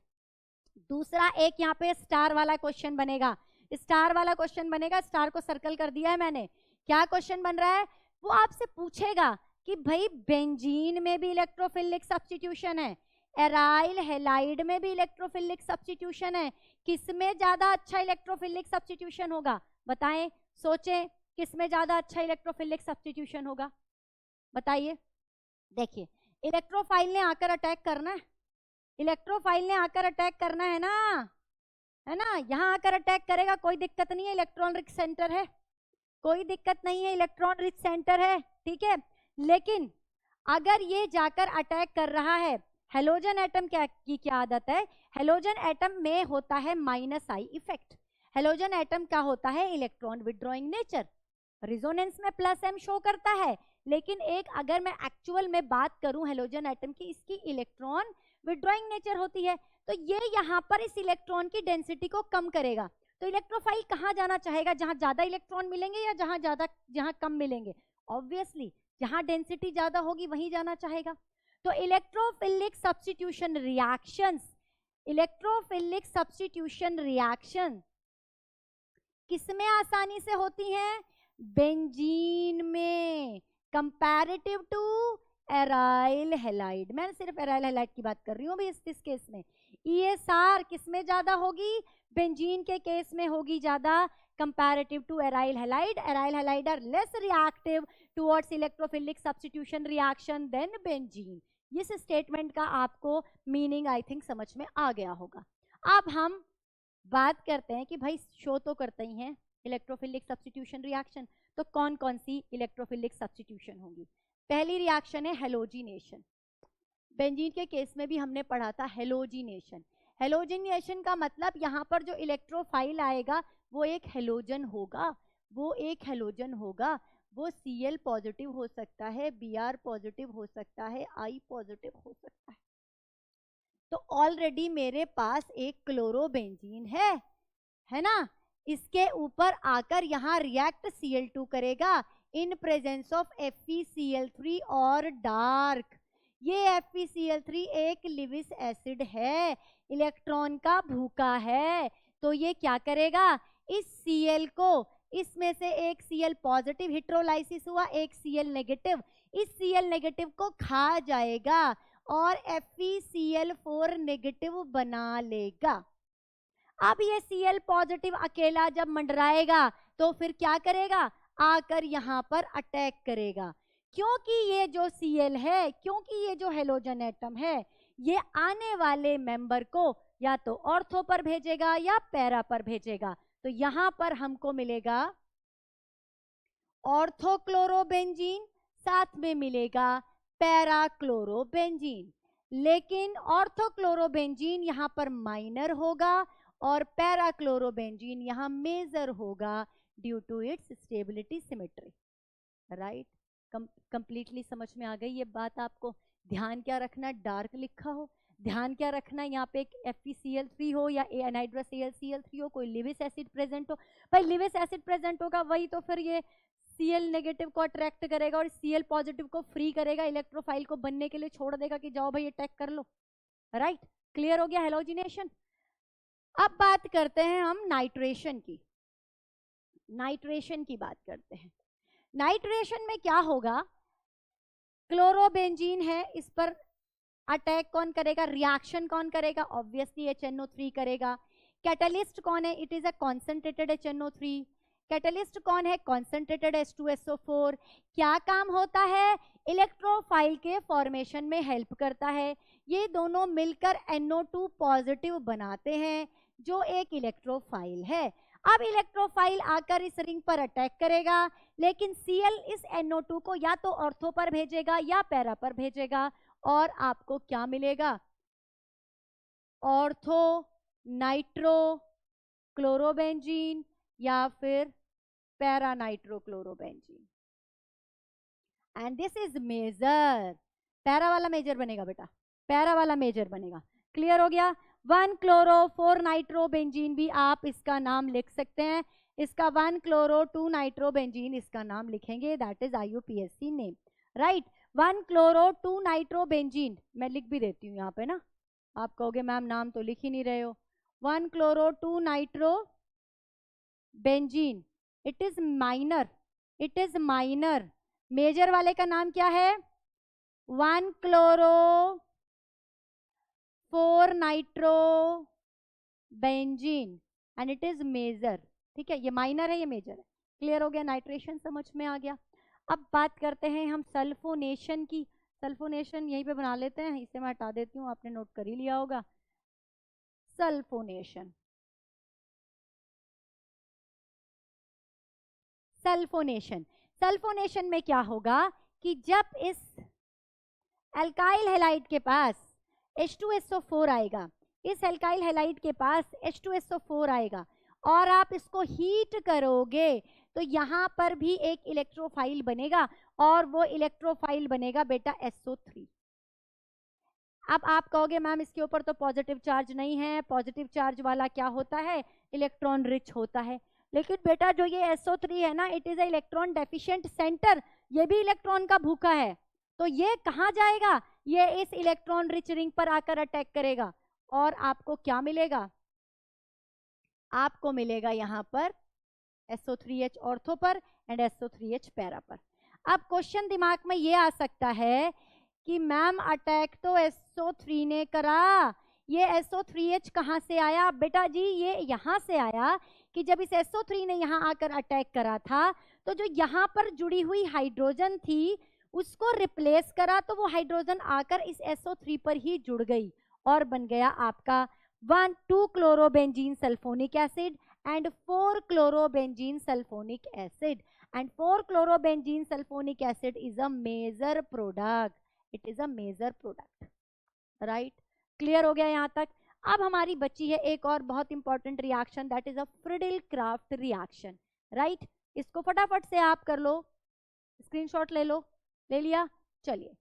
दूसरा एक यहाँ पे स्टार वाला क्वेश्चन बनेगा, स्टार वाला क्वेश्चन बनेगा, स्टार को सर्कल कर दिया है मैंने। क्या क्वेश्चन बन रहा है? वो आपसे पूछेगा कि भाई बेंजीन में भी इलेक्ट्रोफिलिक सब्स्टिट्यूशन है, एराइल हैलाइड में भी इलेक्ट्रोफिलिक सब्स्टिट्यूशन है, किसमें ज्यादा अच्छा इलेक्ट्रोफिलिक सब्स्टिट्यूशन होगा? बताएं, सोचें, किसमें ज्यादा अच्छा इलेक्ट्रोफिलिक सब्स्टिट्यूशन होगा? बताइए। देखिए, इलेक्ट्रोफाइल ने आकर अटैक करना है, इलेक्ट्रोफाइल ने आकर अटैक करना है ना, है ना, यहां आकर अटैक करेगा, कोई दिक्कत नहीं है, इलेक्ट्रॉन रिच सेंटर है, कोई दिक्कत नहीं है, इलेक्ट्रॉन रिच सेंटर है, ठीक है। लेकिन अगर ये जाकर अटैक कर रहा है, हेलोजन एटम की क्या आदत है? हेलोजन एटम में होता है minus I effect. Halogen atom का होता है इलेक्ट्रॉन विड्रॉइंग नेचर, रिजोनेंस में प्लस एम शो करता है। लेकिन एक अगर मैं एक्चुअल में बात करूं हेलोजन एटम की, इसकी इलेक्ट्रॉन विड्रॉइंग नेचर होती है, तो ये यहाँ पर इस इलेक्ट्रॉन की डेंसिटी को कम करेगा। तो इलेक्ट्रोफाइल कहाँ जाना चाहेगा? जहां ज्यादा इलेक्ट्रॉन मिलेंगे या जहां कम मिलेंगे? ऑब्वियसली जहां डेंसिटी ज्यादा होगी वहीं जाना चाहेगा। तो electrophilic substitution reactions, electrophilic substitution reaction किसमें आसानी से होती हैं? बेंजीन में, कंपैरेटिव टू एराइल हैलाइड। मैं सिर्फ एराइल हैलाइड की बात कर रही हूँ अभी इस केस में। ESR किसमें ज्यादा होगी? बेंजीन के केस में होगी ज्यादा, comparative to aryl halide. Aryl halide are less reactive towards electrophilic substitution reaction than benzene. इस स्टेटमेंट का आपको मीनिंग आई थिंक समझ में आ गया होगा। अब हम बात करते हैं कि भाई शो तो करते ही हैं इलेक्ट्रोफिलिक सब्स्टिट्यूशन रिएक्शन, तो कौन कौन सी इलेक्ट्रोफिलिक सब्स्टिट्यूशन होगी? पहली रिएक्शन है हेलोजिनेशन। बेंजीन के केस में भी हमने पढ़ा था हेलोजिनेशन। हेलोजिनेशन का मतलब यहाँ पर जो इलेक्ट्रोफाइल आएगा वो एक हेलोजन होगा, वो एक हेलोजन होगा, वो Cl पॉजिटिव हो सकता है, Br पॉजिटिव हो सकता है, I पॉजिटिव हो सकता है। तो ऑलरेडी मेरे पास एक क्लोरोबेंजीन है ना, इसके ऊपर आकर यहाँ रिएक्ट Cl2 करेगा इन प्रेजेंस ऑफ FeCl3 और डार्क। ये FeCl3 एक लिविस एसिड है, इलेक्ट्रॉन का भूखा है, तो ये क्या करेगा? इस Cl को, इसमें से एक Cl पॉजिटिव हिट्रोलाइसिस हुआ, एक Cl नेगेटिव, इस Cl नेगेटिव को खा जाएगा और FeCl4 नेगेटिव बना लेगा। अब ये Cl पॉजिटिव अकेला जब मंडराएगा तो फिर क्या करेगा? आकर यहाँ पर अटैक करेगा। क्योंकि ये जो Cl है, क्योंकि ये जो हेलोजन एटम है, ये आने वाले मेंबर को या तो ऑर्थो पर भेजेगा या पैरा पर भेजेगा। तो यहां पर हमको मिलेगा ऑर्थोक्लोरोबेंजीन, साथ में मिलेगा पैराक्लोरोबेंजीन। लेकिन ऑर्थोक्लोरोबेंजीन यहां पर माइनर होगा और पैराक्लोरोबेंजीन यहां मेजर होगा due to its stability symmetry. Right, completely समझ में आ गई ये बात आपको? ध्यान क्या रखना, डार्क लिखा हो, ध्यान क्या रखना यहाँ पे एक FeCl3 हो या एनाइड्रस AlCl3 हो, कोई लिविस एसिड प्रेजेंट हो। भाई लिविस एसिड प्रेजेंट होगा वही तो फिर ये Cl नेगेटिव को अट्रैक्ट करेगा और Cl पॉजिटिव को फ्री करेगा, इलेक्ट्रोफाइल को बनने के लिए छोड़ देगा कि जाओ भाई अटैक कर लो। राइट, क्लियर हो गया हेलोजिनेशन। अब बात करते हैं हम नाइट्रेशन की। नाइट्रेशन की बात करते हैं। नाइट्रेशन में क्या होगा, क्लोरोबेंजीन है, इस पर अटैक कौन करेगा, रिएक्शन कौन करेगा, ऑब्वियसली HNO3 करेगा। कैटलिस्ट कौन है, it is a concentrated HNO3। Catalyst कौन है, कॉन्सेंट्रेटेड H2SO4। क्या काम होता है, इलेक्ट्रोफाइल के फॉर्मेशन में हेल्प करता है। ये दोनों मिलकर NO2 पॉजिटिव बनाते हैं जो एक इलेक्ट्रोफाइल है। अब इलेक्ट्रोफाइल आकर इस रिंग पर अटैक करेगा, लेकिन Cl इस NO2 को या तो ऑर्थो पर भेजेगा या पैरा पर भेजेगा और आपको क्या मिलेगा, ऑर्थो नाइट्रो क्लोरोबेंजीन या फिर para nitro chlorobenzene. And this is major, para वाला मेजर बनेगा बेटा, पैरा वाला मेजर बनेगा। क्लियर हो गया? 1 क्लोरो 4 नाइट्रोबेंजीन भी आप इसका नाम लिख सकते हैं। इसका 1 क्लोरो 2 नाइट्रोबेंजीन इसका नाम लिखेंगे, that is IUPAC name. Right, 1 chloro 2 nitrobenzene मैं लिख भी देती हूँ यहाँ पे ना, आप कहोगे मैम नाम तो लिख ही नहीं रहे हो। 1 chloro 2 nitrobenzene, it is minor, it is minor. Major वाले का नाम क्या है, 1 chloro 4 nitrobenzene and it is major. ठीक है, ये माइनर है ये मेजर है। क्लियर हो गया, नाइट्रेशन समझ में आ गया। अब बात करते हैं हम सल्फोनेशन की। सल्फोनेशन यहीं पे बना लेते हैं, इसे मैं हटा देती हूँ, आपने नोट कर ही लिया होगा। सल्फोनेशन, सल्फोनेशन, सल्फोनेशन में क्या होगा कि जब इस एल्काइल हैलाइड के पास H2SO4 आएगा, इस एल्काइल हैलाइड के पास H2SO4 आएगा और आप इसको हीट करोगे तो यहां पर भी एक इलेक्ट्रोफाइल बनेगा और वो इलेक्ट्रोफाइल बनेगा बेटा SO3। अब आप कहोगे मैम इसके ऊपर तो पॉजिटिव चार्ज नहीं है, पॉजिटिव चार्ज वाला क्या होता है, इलेक्ट्रॉन रिच होता है। लेकिन बेटा जो ये SO3 है ना, it is a electron deficient centre, ये भी इलेक्ट्रॉन का भूखा है। तो ये कहाँ जाएगा, ये इस इलेक्ट्रॉन रिच रिंग पर आकर अटैक करेगा और आपको क्या मिलेगा, आपको मिलेगा यहां पर SO3H ऑर्थो पर एंड SO3H पैरा पर। अब क्वेश्चन दिमाग में ये आ सकता है कि मैम अटैक तो SO3 ने करा, ये SO3H कहाँ से आया? बेटा जी ये यहाँ से आया कि जब इस SO3 ने यहाँ आकर अटैक करा था तो जो यहाँ पर जुड़ी हुई हाइड्रोजन थी उसको रिप्लेस करा, तो वो हाइड्रोजन आकर इस SO3 पर ही जुड़ गई और बन गया आपका 2 chlorobenzene sulphonic acid and 4 chlorobenzene sulfonic acid, and 4 chlorobenzene sulfonic acid is a major product, it is a major product। right, clear हो गया यहाँ तक? अब हमारी बची है एक और बहुत important reaction, that is a Friedel Crafts reaction. Right, इसको फटाफट से आप कर लो, स्क्रीनशॉट ले लो, ले लिया? चलिए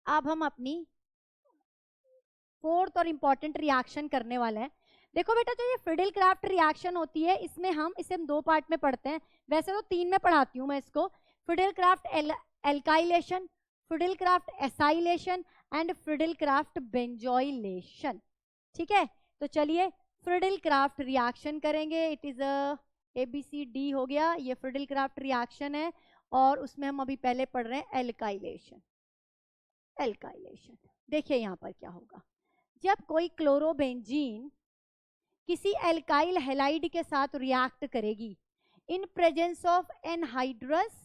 अब हम अपनी फोर्थ और इंपॉर्टेंट रिएक्शन करने वाले हैं। देखो बेटा जो ये फ्रिडल क्राफ्ट रिएक्शन होती है इसमें इसे हम 2 पार्ट में पढ़ते हैं, वैसे तो 3 में पढ़ाती हूँ मैं इसको। Friedel Crafts alkylation, Friedel Crafts acylation and Friedel Crafts benzoylation. ठीक है, तो चलिए फ्रिडल क्राफ्ट रिएक्शन करेंगे। इट इज ABCD हो गया, ये फ्रिडल क्राफ्ट रिएक्शन है और उसमें हम अभी पहले पढ़ रहे हैं एल्काइलेशन। एल्काइलेशन देखिए यहाँ पर क्या होगा, जब कोई क्लोरोबेंजीन किसी एल्काइल हैलाइड के साथ रिएक्ट करेगी in presence of anhydrous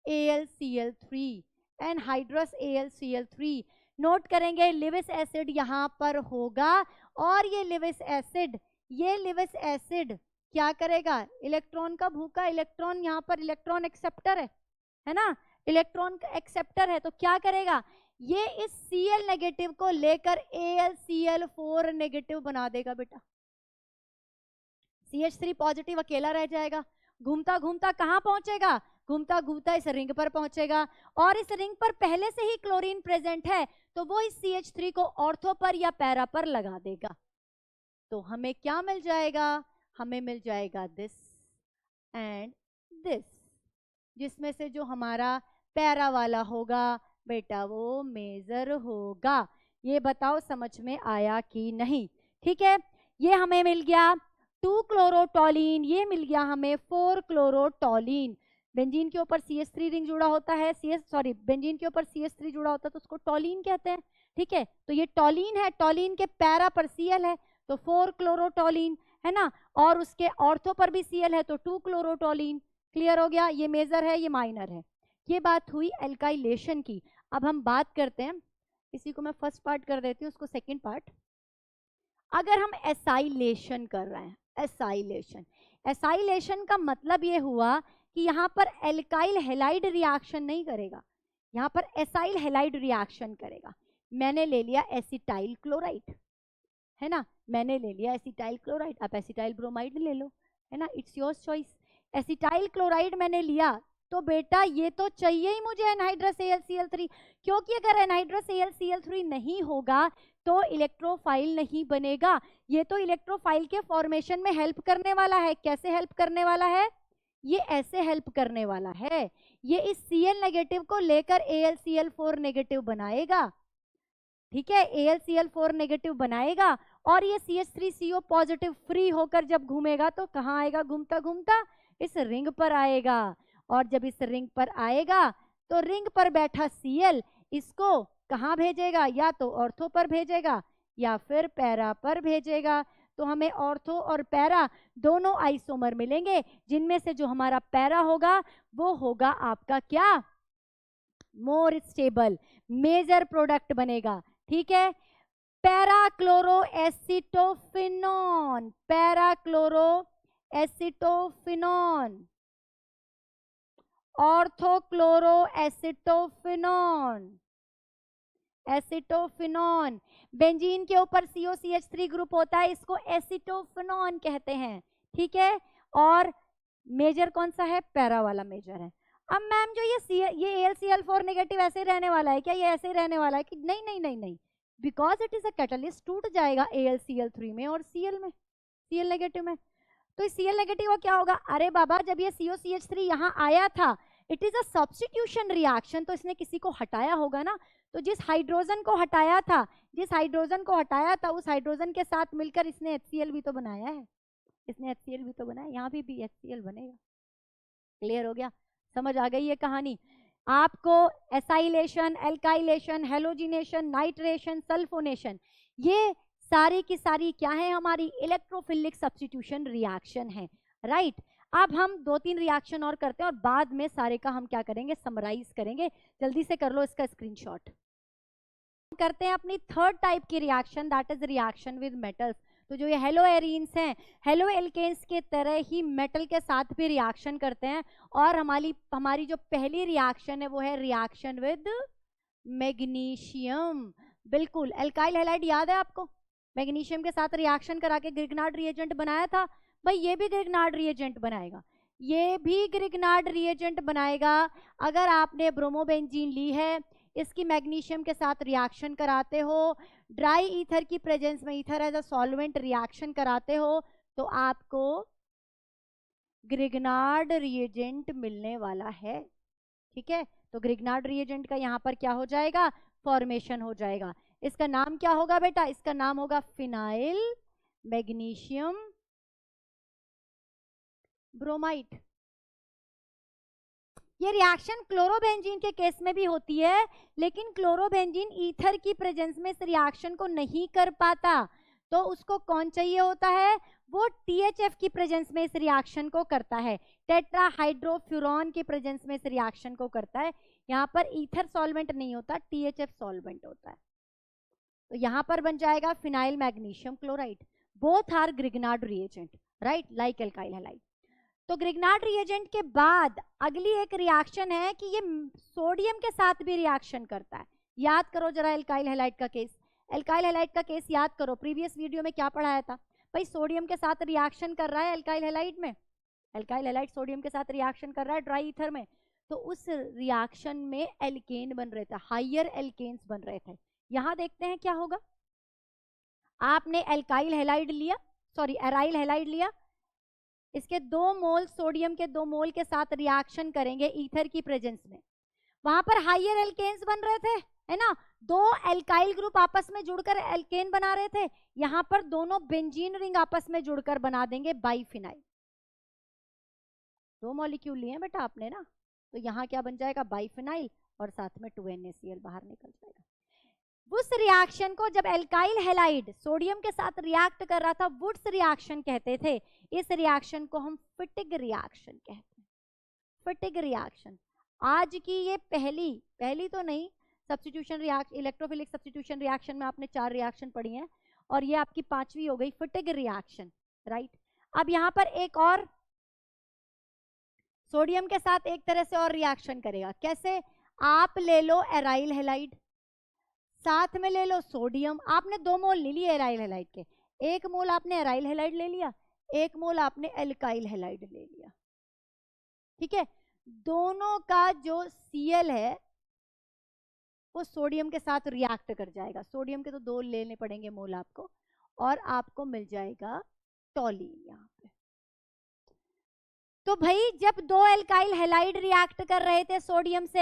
AlCl3, anhydrous AlCl3। Note करेंगे लिविस एसिड यहाँ पर होगा और ये लिविस एसिड क्या करेगा, इलेक्ट्रॉन का भूखा इलेक्ट्रॉन, यहाँ पर इलेक्ट्रॉन एक्सेप्टर है ना, इलेक्ट्रॉन एक्सेप्टर है, तो क्या करेगा, ये इस Cl नेगेटिव को लेकर AlCl4 नेगेटिव बना देगा बेटा। CH3 पॉजिटिव अकेला रह जाएगा, घूमता घूमता कहाँ पहुंचेगा, घूमता घूमता इस रिंग पर पहुंचेगा, और इस रिंग पर पहले से ही क्लोरीन प्रेजेंट है, तो वो इस CH3 को ऑर्थो पर या पैरा पर लगा देगा। तो हमें क्या मिल जाएगा, हमें मिल जाएगा दिस एंड दिस, जिसमें से जो हमारा पैरा वाला होगा बेटा वो मेजर होगा। ये बताओ समझ में आया कि नहीं। ठीक है, ये हमें मिल गया 2 क्लोरोटोलिन, ये मिल गया हमें 4 क्लोरोटोलिन। बेंजीन के ऊपर CH3 रिंग जुड़ा होता है, बेंजीन के ऊपर CH3 जुड़ा होता है तो उसको टोलिन कहते हैं। ठीक है, तो ये टोलिन है, टोलिन के पैरा पर Cl है तो 4 क्लोरोटोलिन है ना, और उसके ऑर्थो पर भी Cl है तो 2 क्लोरोटोलिन। क्लियर हो गया, ये मेजर है ये माइनर है। ये बात हुई एल्काइलेशन की। अब हम बात करते हैं, इसी को मैं फर्स्ट पार्ट कर देती हूँ, उसको सेकंड पार्ट। अगर हम एसाइलेशन कर रहे हैं, एसाइलेशन का मतलब ये हुआ कि यहाँ पर एल्काइल हैलाइड रिएक्शन नहीं करेगा, यहाँ पर एसाइल हैलाइड रिएक्शन करेगा। मैंने ले लिया एसिटाइल क्लोराइड, है ना, मैंने ले लिया एसिटाइल क्लोराइड, आप एसिटाइल ब्रोमाइड ले लो, है ना, it's your choice. Acetyl chloride मैंने लिया तो बेटा ये तो चाहिए ही मुझे एनहाइड्रस AlCl3, क्योंकि अगर एनहाइड्रस AlCl3 नहीं होगा तो इलेक्ट्रोफाइल नहीं बनेगा। ये तो इलेक्ट्रोफाइल के फॉर्मेशन में हेल्प करने वाला है। कैसे हेल्प करने वाला है, ये ऐसे हेल्प करने वाला है, ये इस Cl नेगेटिव को लेकर AlCl4 नेगेटिव बनाएगा। ठीक है, AlCl4 नेगेटिव बनाएगा और ये CH3CO पॉजिटिव फ्री होकर जब घूमेगा तो कहाँ आएगा, घूमता घूमता इस रिंग पर आएगा, और जब इस रिंग पर आएगा तो रिंग पर बैठा Cl इसको कहाँ भेजेगा, या तो ऑर्थो पर भेजेगा या फिर पैरा पर भेजेगा। तो हमें ऑर्थो और पैरा दोनों आइसोमर मिलेंगे, जिनमें से जो हमारा पैरा होगा वो होगा आपका क्या, मोर स्टेबल, मेजर प्रोडक्ट बनेगा। ठीक है, para chloro acetophenone, para chloro acetophenone, ortho chloro acetophenone, acetophenone. Benzene के ऊपर COCH3 ग्रुप होता है, इसको एसिटोफिनॉन कहते हैं। ठीक है, और मेजर कौन सा है, पैरा वाला मेजर है। अब मैम जो ये AlCl4 नेगेटिव ऐसे ही रहने वाला है क्या, ये ऐसे ही रहने वाला है कि नहीं नहीं नहीं नहीं, because it is a catalyst, टूट जाएगा AlCl3 में और Cl में, Cl नेगेटिव में। तो इस Cl नेगेटिव क्या होगा, अरे बाबा जब ये COCH3 यहाँ आया था, it is a substitution reaction, तो इसने किसी को हटाया होगा ना, तो जिस हाइड्रोजन को हटाया था, उस हाइड्रोजन के साथ मिलकर इसने HCl भी तो बनाया है, इसने HCl भी तो बनाया, यहाँ भी HCl बनेगा। क्लियर हो गया, समझ आ गई ये कहानी आपको। Acylation, alkylation, halogenation, nitration, sulphonation, ये सारी की सारी क्या है, हमारी इलेक्ट्रोफिलिक सब्स्टिट्यूशन रिएक्शन है। राइट, अब हम 2-3 रिएक्शन और करते हैं और बाद में सारे का हम क्या करेंगे, समराइज करेंगे। जल्दी से कर लो इसका स्क्रीनशॉट। करते हैं अपनी थर्ड टाइप की reaction, that is reaction with metals. तो जो ये हेलो एरीन्स हैं, हेलो एल्केन्स के तरह ही मेटल के साथ भी रिएक्शन करते हैं, और हमारी जो पहली रिएक्शन है वो है रिएक्शन विद मैग्नीशियम। बिल्कुल, एल्काइल हैलाइड याद है आपको, मैग्नीशियम के साथ रिएक्शन करा के ग्रिग्नार्ड रिएजेंट बनाया था। भाई ये भी ग्रिग्नार्ड रिएजेंट बनाएगा, ये भी ग्रिग्नार्ड रिएजेंट बनाएगा। अगर आपने ब्रोमोबेंजीन ली है, इसकी मैग्नीशियम के साथ रिएक्शन कराते हो, ड्राई ईथर की प्रेजेंस में ether as a solvent reaction कराते हो, तो आपको ग्रिग्नार्ड रिएजेंट मिलने वाला है। ठीक है, तो ग्रिग्नार्ड रिएजेंट का यहाँ पर क्या हो जाएगा, फॉर्मेशन हो जाएगा। इसका नाम क्या होगा बेटा, इसका नाम होगा फिनाइल मैग्नीशियम ब्रोमाइड। ये रिएक्शन क्लोरोबेंजीन के केस में भी होती है, लेकिन क्लोरोबेंजीन ईथर की प्रेजेंस में इस रिएक्शन को नहीं कर पाता, तो उसको कौन चाहिए होता है, वो THF की प्रेजेंस में इस रिएक्शन को करता है, टेट्राहाइड्रोफ्यूरॉन की प्रेजेंस में इस रिएक्शन को करता है। यहाँ पर ईथर सॉल्वेंट नहीं होता, THF सॉल्वेंट होता है। तो यहाँ पर बन जाएगा phenyl magnesium chloride. Both are Grignard reagent, right, like alkyl halide. तो ग्रिग्नार्ड रिएजेंट के बाद अगली एक रिएक्शन है कि ये सोडियम के साथ भी रिएक्शन करता है। याद करो जरा एल्काइल हैलाइड का केस, एल्काइल हैलाइड का केस याद करो, प्रीवियस वीडियो में क्या पढ़ाया था भाई, सोडियम के साथ रिएक्शन कर रहा है एल्काइल हैलाइड में, एल्काइल हैलाइड सोडियम के साथ रिएक्शन कर रहा है ड्राई ईथर में, तो उस रिएक्शन में एल्केन बन रहे थे, हाइयर एल्केन्स बन रहे थे। यहां देखते हैं क्या होगा। आपने एल्काइल हैलाइड लिया, सॉरी एराइल हैलाइड लिया, इसके 2 मोल सोडियम के 2 मोल के साथ रिएक्शन करेंगे ईथर की प्रेजेंस में, वहां पर हाइयर एल्केन्स बन रहे थे, है ना, 2 एल्काइल ग्रुप आपस में जुड़कर एल्केन बना रहे थे, यहां पर दोनों बेंजीन रिंग आपस में जुड़कर बना देंगे बाइफिनाइल। 2 मॉलिक्यूल लिए बेटा आपने ना, तो यहाँ क्या बन जाएगा, बाइफिनाइल, और साथ में 2NaCl बाहर निकल जाएगा। वुड्स रिएक्शन को जब एल्काइल हैलाइड सोडियम के साथ रिएक्ट कर रहा था, वुड्स रिएक्शन कहते थे। इस रिएक्शन को हम फिटिग रिएक्शन कहते हैं, फिटिग रिएक्शन। आज की ये पहली तो नहीं, substitution reaction, electrophilic substitution reaction में आपने 4 रिएक्शन पढ़ी हैं, और ये आपकी 5वीं हो गई, फिटिग रिएक्शन, राइट। अब यहाँ पर एक और सोडियम के साथ एक तरह से और रिएक्शन करेगा, कैसे, आप ले लो एराइल हैलाइड, साथ में ले लो सोडियम, आपने 2 मोल ले लिए एराइल हैलाइड के, 1 मोल आपने एराइल हैलाइड ले लिया, 1 मोल आपने एल्काइल हैलाइड ले लिया, ठीक है। दोनों का जो Cl है वो सोडियम के साथ रिएक्ट कर जाएगा, सोडियम के तो 2 लेने पड़ेंगे मोल आपको, और आपको मिल जाएगा टॉलीन यहाँ पे। तो भाई जब 2 एल्काइल हैलाइड रिएक्ट कर रहे थे सोडियम से,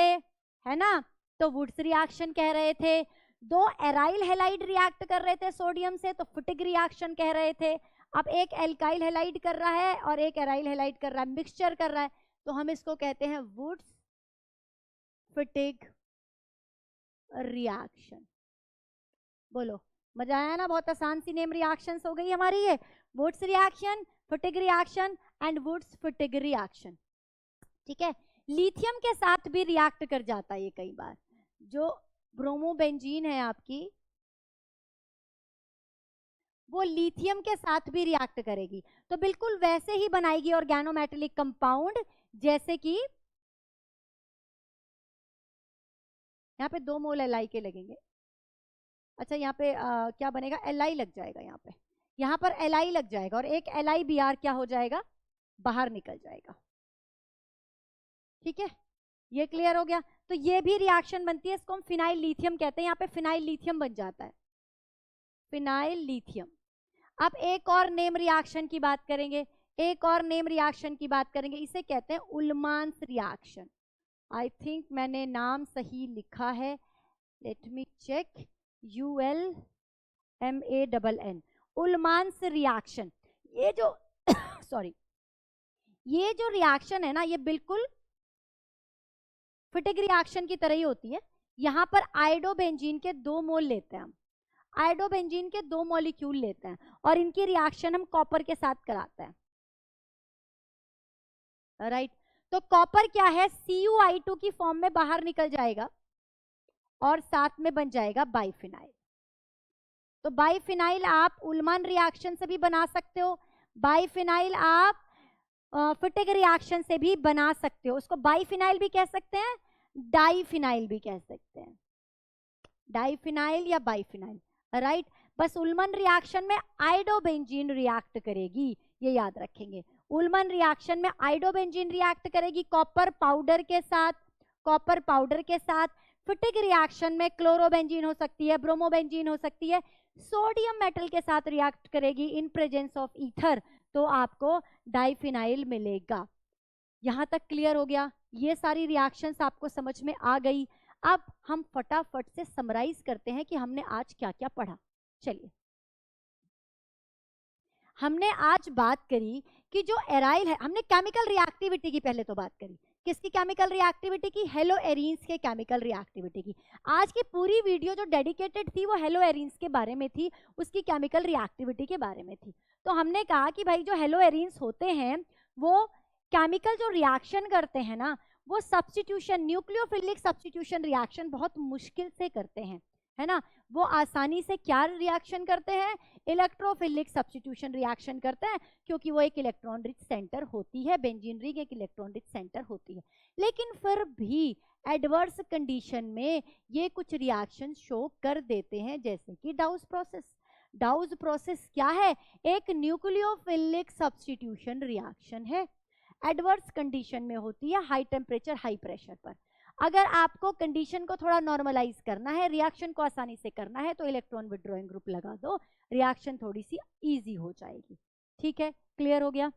है ना, तो वुड्स रिएक्शन कह रहे थे, 2 एराइल हैलाइड रिएक्ट कर रहे थे सोडियम से, तो फिटिग रिएक्शन कह रहे थे। अब एक एल्काइल हैलाइड कर रहा है और एक एराइल हैलाइड कर रहा है, मिक्सचर कर रहा है, तो हम इसको कहते हैं वुड्स फिटिग रिएक्शन। बोलो, मजा आया ना, बहुत आसान सी नेम रिएक्शंस हो गई हमारी ये, Wurtz reaction, Fittig reaction and Wurtz Fittig reaction, ठीक है। लिथियम के साथ भी रिएक्ट कर जाता है ये कई बार, जो ब्रोमोबेंजीन है आपकी, वो लिथियम के साथ भी रिएक्ट करेगी, तो बिल्कुल वैसे ही बनाएगी ऑर्गेनोमेटेलिक कंपाउंड, जैसे कि यहाँ पे 2 मोल Li के लगेंगे, अच्छा यहाँ पे क्या बनेगा, Li लग जाएगा, यहाँ पर Li लग जाएगा, और एक LiBr क्या हो जाएगा, बाहर निकल जाएगा, ठीक है। ये क्लियर हो गया। तो ये भी रिएक्शन बनती है, इसको हम फिनाइल लिथियम कहते हैं, यहाँ पे फिनाइल लिथियम बन जाता है, फिनाइल लिथियम। अब एक और नेम रिएक्शन की बात करेंगे, एक और नेम रिएक्शन की बात करेंगे, इसे कहते हैं उल्मांस रिएक्शन। आई थिंक मैंने नाम सही लिखा है, let me check, ULMANN, Ullmann's reaction. ये जो सॉरी ये जो रिएक्शन है ना, ये बिल्कुल फिटिग रिएक्शन की तरह ही होती है। यहाँ पर आयोडोबेंजीन के 2 मोल लेते हैं हम, आयोडोबेंजीन के 2 मॉलिक्यूल लेते हैं, और इनकी रिएक्शन हम कॉपर के साथ कराते हैं, राइट। तो कॉपर क्या है, CuI2 की फॉर्म में बाहर निकल जाएगा, और साथ में बन जाएगा बाइफिनाइल। तो बाइफिनाइल आप उल्मान रिएक्शन से भी बना सकते हो, बाइफिनाइल आप फिटिग रिएक्शन से भी बना सकते हो, उसको बाइफिनाइल भी कह सकते हैं, डाइफिनाइल भी कह सकते हैं, डाइफिनाइल या बाइफिनाइल, राइट। बस उल्मन रिएक्शन में आयोडोबेंजीन रिएक्ट करेगी, ये याद रखेंगे। उल्मन रिएक्शन में आयोडोबेंजीन रिएक्ट करेगी कॉपर पाउडर के साथ, कॉपर पाउडर के साथ। फिटिग रिएक्शन में क्लोरोबेंजीन हो सकती है, ब्रोमोबेंजीन हो सकती है, सोडियम मेटल के साथ रिएक्ट करेगी इन प्रेजेंस ऑफ ईथर, तो आपको डाइफिनाइल मिलेगा। यहां तक क्लियर हो गया, ये सारी रिएक्शंस आपको समझ में आ गई। अब हम फटाफट से समराइज करते हैं कि हमने आज क्या क्या पढ़ा। चलिए, हमने आज बात करी कि जो एराइल है, हमने केमिकल रिएक्टिविटी की पहले तो बात करी, किसकी केमिकल रिएक्टिविटी की? हेलो एरीन्स के केमिकल रिएक्टिविटी की। आज की पूरी वीडियो जो डेडिकेटेड थी वो हेलो एरीन्स के बारे में थी, उसकी केमिकल रिएक्टिविटी के बारे में थी। तो हमने कहा कि भाई जो हेलो एरीन्स होते हैं वो केमिकल जो रिएक्शन करते हैं ना, वो सब्स्टिट्यूशन, न्यूक्लियोफिलिक सब्स्टिट्यूशन रिएक्शन बहुत मुश्किल से करते हैं, है ना। वो आसानी से क्या रिएक्शन करते हैं? इलेक्ट्रोफिलिक सब्स्टिट्यूशन रिएक्शन करते हैं, क्योंकि वो एक इलेक्ट्रॉन रिच सेंटर होती है, बेंजीन रिंग एक इलेक्ट्रॉन रिच सेंटर होती है। लेकिन फिर भी एडवर्स कंडीशन में ये कुछ रिएक्शन शो कर देते हैं, जैसे कि डाउस प्रोसेस। डाउस प्रोसेस क्या है? एक न्यूक्लियोफिलिक सब्स्टिट्यूशन रिएक्शन है, एडवर्स कंडीशन में होती है, हाई टेम्परेचर हाई प्रेशर पर। अगर आपको कंडीशन को थोड़ा नॉर्मलाइज करना है, रिएक्शन को आसानी से करना है, तो इलेक्ट्रॉन विथड्रॉइंग ग्रुप लगा दो, रिएक्शन थोड़ी सी इजी हो जाएगी। ठीक है, क्लियर हो गया।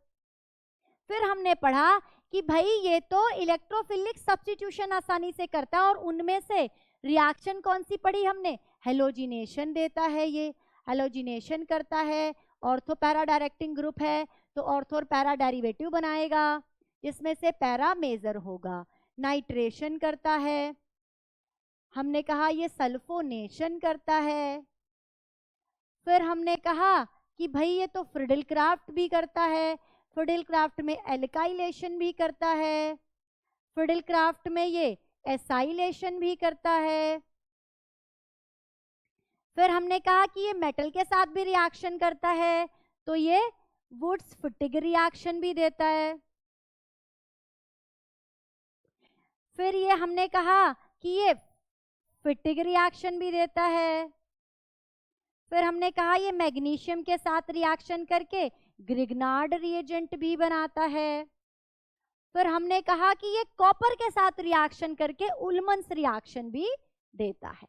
फिर हमने पढ़ा कि भाई ये तो इलेक्ट्रोफिलिक सब्स्टिट्यूशन आसानी से करता है, और उनमें से रिएक्शन कौन सी पढ़ी हमने? हेलोजिनेशन देता है, ये हेलोजिनेशन करता है। ऑर्थो पैरा डायरेक्टिंग ग्रुप है तो ऑर्थो और पैरा डेरिवेटिव बनाएगा, जिसमें से पैरा मेजर होगा। नाइट्रेशन करता है, हमने कहा ये सल्फोनेशन करता है। फिर हमने कहा कि भाई ये तो फ्रिडल क्राफ्ट भी करता है, फ्रिडल क्राफ्ट में एल्काइलेशन भी करता है, फ्रिडल क्राफ्ट में ये एसाइलेशन भी करता है। फिर हमने कहा कि ये मेटल के साथ भी रिएक्शन करता है, तो ये वुड्स फिटिग रिएक्शन भी देता है। फिर ये हमने कहा कि ये फिटिग रिएक्शन भी देता है। फिर हमने कहा ये मैग्नीशियम के साथ रिएक्शन करके ग्रिग्नार्ड रिएजेंट भी बनाता है। फिर हमने कहा कि ये कॉपर के साथ रिएक्शन करके उल्मन्स रिएक्शन भी देता है।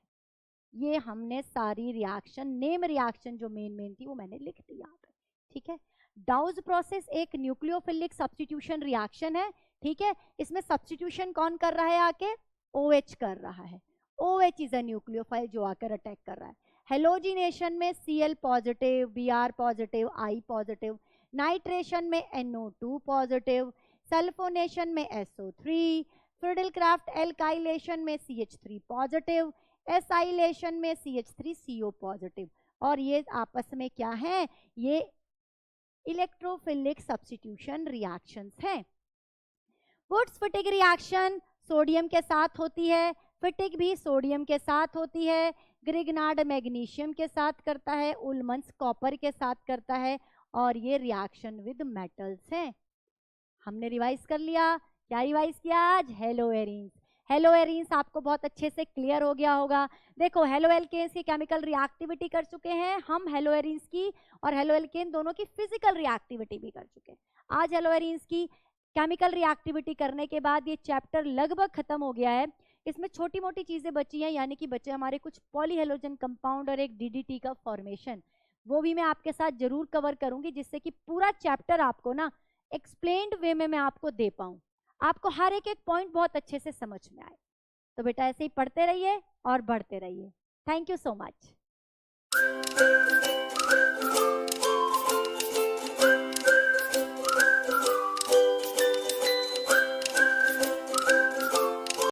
ये हमने सारी रिएक्शन, नेम रिएक्शन जो मेन थी वो मैंने लिख दी यहाँ पे। ठीक है, डाउस प्रोसेस एक न्यूक्लियोफिलिक सब्स्टिट्यूशन रिएक्शन है। ठीक है, इसमें सब्स्टिट्यूशन कौन कर रहा है? आके OH कर रहा है। OH इज अ न्यूक्लियोफाइल जो आकर अटैक कर रहा है। हेलोजिनेशन में Cl positive, Br positive, I positive. Nitration में NO2 पॉजिटिव, सल्फोनेशन में SO3, फ्रिडल क्राफ्ट एल्काइलेशन में CH3 पॉजिटिव, एसाइलेशन में CH3CO पॉजिटिव। और ये आपस में क्या है? ये इलेक्ट्रोफिलिक सब्स्टिट्यूशन रिएक्शंस हैं। वुड्स फिटिग रिएक्शन सोडियम के साथ होती है, फिटिग भी सोडियम के साथ होती है, ग्रिग्नार्ड मैग्नीशियम के साथ करता है, उल्मन्स कॉपर के साथ करता है, और ये रिएक्शन विद मेटल्स हैं। हमने रिवाइज कर लिया। क्या रिवाइज किया आज? Hello arenes. हेलो एरीन्स आपको बहुत अच्छे से क्लियर हो गया होगा। देखो, हेलो एल्केन्स की केमिकल रिएक्टिविटी कर चुके हैं हम, हेलो एरीन्स की और हेलो एल्केन दोनों की फिजिकल रिएक्टिविटी भी कर चुके हैं। आज हेलो एरीन्स की केमिकल रिएक्टिविटी करने के बाद ये चैप्टर लगभग खत्म हो गया है। इसमें छोटी मोटी चीजें बची हैं, यानी कि बचे हमारे कुछ पॉलीहेलोजन कंपाउंड और एक DDT का फॉर्मेशन। वो भी मैं आपके साथ जरूर कवर करूंगी, जिससे कि पूरा चैप्टर आपको ना एक्सप्लेन्ड वे में मैं आपको दे पाऊं, आपको हर एक पॉइंट बहुत अच्छे से समझ में आए। तो बेटा ऐसे ही पढ़ते रहिए और बढ़ते रहिए। Thank you so much.